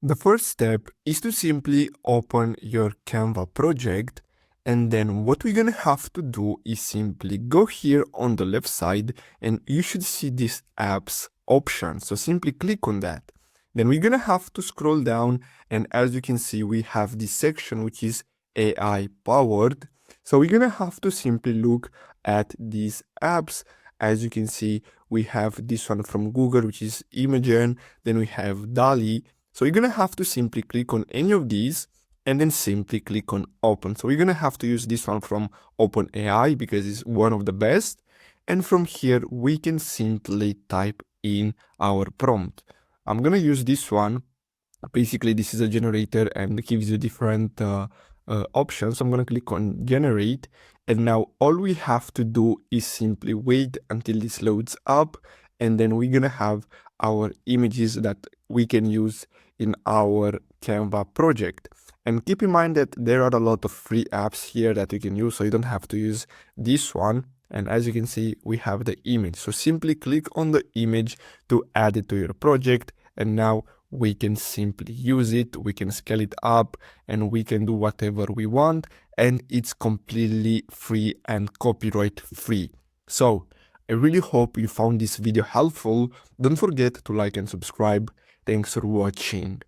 The first step is to simply open your Canva project, and then what we're gonna have to do is simply go here on the left side and you should see this apps option. So simply click on that. Then we're gonna have to scroll down, and as you can see, we have this section which is AI powered. So we're gonna have to simply look at these apps. As you can see, we have this one from Google, which is Imagen. Then we have DALI. So you're gonna have to simply click on any of these and then simply click on open. So we're gonna have to use this one from OpenAI because it's one of the best. And from here, we can simply type in our prompt. I'm gonna use this one. Basically, this is a generator and it gives you different options. I'm gonna click on generate. And now all we have to do is simply wait until this loads up. And then we're gonna have our images that we can use in our Canva project. And keep in mind that there are a lot of free apps here that you can use, so you don't have to use this one. And as you can see, we have the image. So simply click on the image to add it to your project. And now we can simply use it, we can scale it up, and we can do whatever we want. And it's completely free and copyright free. So I really hope you found this video helpful. Don't forget to like and subscribe. Thanks for watching.